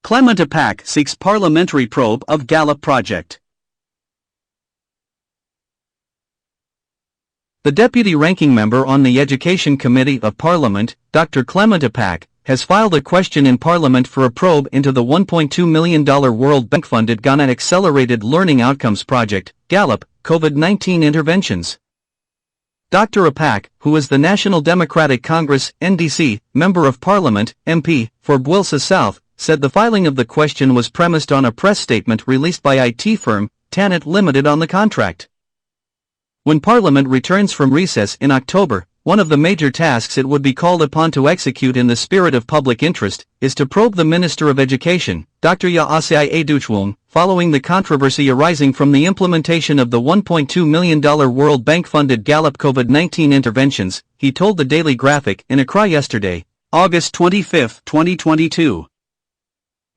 Clement Apaak seeks parliamentary probe of Galop project. The Deputy Ranking Member on the Education Committee of Parliament, Dr. Clement Apaak, has filed a question in Parliament for a probe into the $1.2 million World Bank-funded Ghana Accelerated Learning Outcomes Project, Galop, COVID-19 interventions. Dr. Apaak, who is the National Democratic Congress (NDC) Member of Parliament (MP) for Builsa South, said the filing of the question was premised on a press statement released by IT firm Clement Limited on the contract. When Parliament returns from recess in October, one of the major tasks it would be called upon to execute in the spirit of public interest is to probe the Minister of Education, Dr. Yaasai Aduchwung, following the controversy arising from the implementation of the $1.2 million World Bank-funded Galop COVID-19 interventions, he told the Daily Graphic in Accra yesterday, August 25, 2022.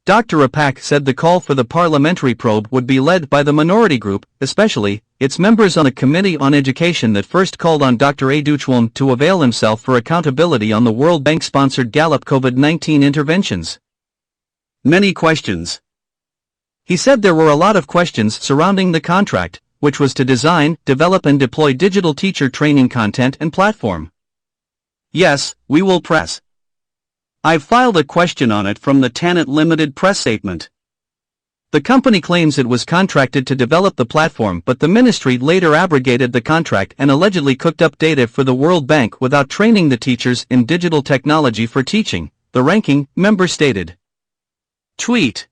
Dr. Apaak said the call for the parliamentary probe would be led by the minority group, especially its members on the Committee on Education that first called on Dr. Aduchwung to avail himself for accountability on the World Bank-sponsored Galop COVID-19 interventions. Many questions. He said there were a lot of questions surrounding the contract, which was to design, develop and deploy digital teacher training content and platform. Yes, we will press. I've filed a question on it from the Clement Limited press statement. The company claims it was contracted to develop the platform, but the ministry later abrogated the contract and allegedly cooked up data for the World Bank without training the teachers in digital technology for teaching, the ranking member stated. Tweet.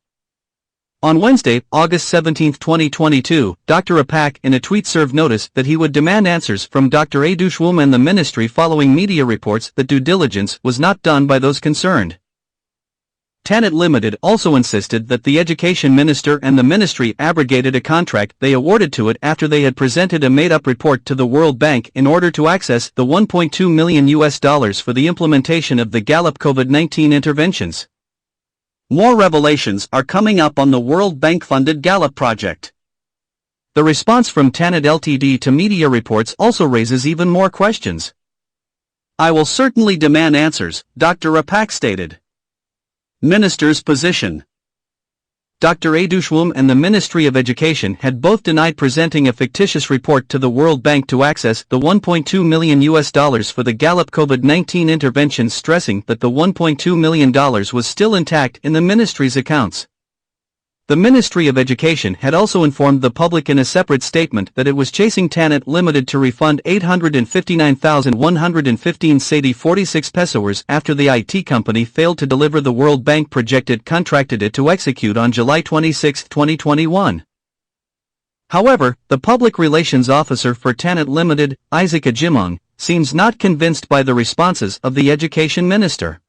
On Wednesday, August 17, 2022, Dr. Apaak in a tweet served notice that he would demand answers from Dr. Aduchwung and the ministry following media reports that due diligence was not done by those concerned. Clement Limited also insisted that the education minister and the ministry abrogated a contract they awarded to it after they had presented a made-up report to the World Bank in order to access the $1.2 million for the implementation of the Galop COVID-19 interventions. More revelations are coming up on the World Bank-funded Galop project. The response from Clement Ltd to media reports also raises even more questions. I will certainly demand answers, Dr. Apaak stated. Minister's position. Dr. Aduchwung and the Ministry of Education had both denied presenting a fictitious report to the World Bank to access the $1.2 million for the Galop COVID-19 interventions, stressing that the $1.2 million was still intact in the ministry's accounts. The Ministry of Education had also informed the public in a separate statement that it was chasing Clement Limited to refund 859,115 Cedi 46 pesos after the IT company failed to deliver the World Bank projected contracted it to execute on July 26, 2021. However, the Public Relations Officer for Clement Limited, Isaac Ajimong, seems not convinced by the responses of the Education Minister.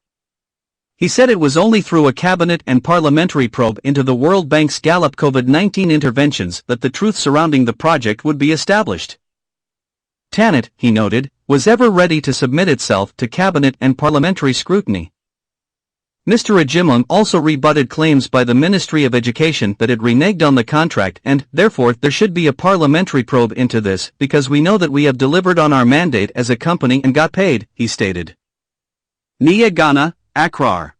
He said it was only through a cabinet and parliamentary probe into the World Bank's Galop COVID-19 interventions that the truth surrounding the project would be established. Clement, he noted, was ever ready to submit itself to cabinet and parliamentary scrutiny. Mr. Ajimong also rebutted claims by the Ministry of Education that it reneged on the contract and, therefore, there should be a parliamentary probe into this because we know that we have delivered on our mandate as a company and got paid, he stated. Nia Ghana, Accra.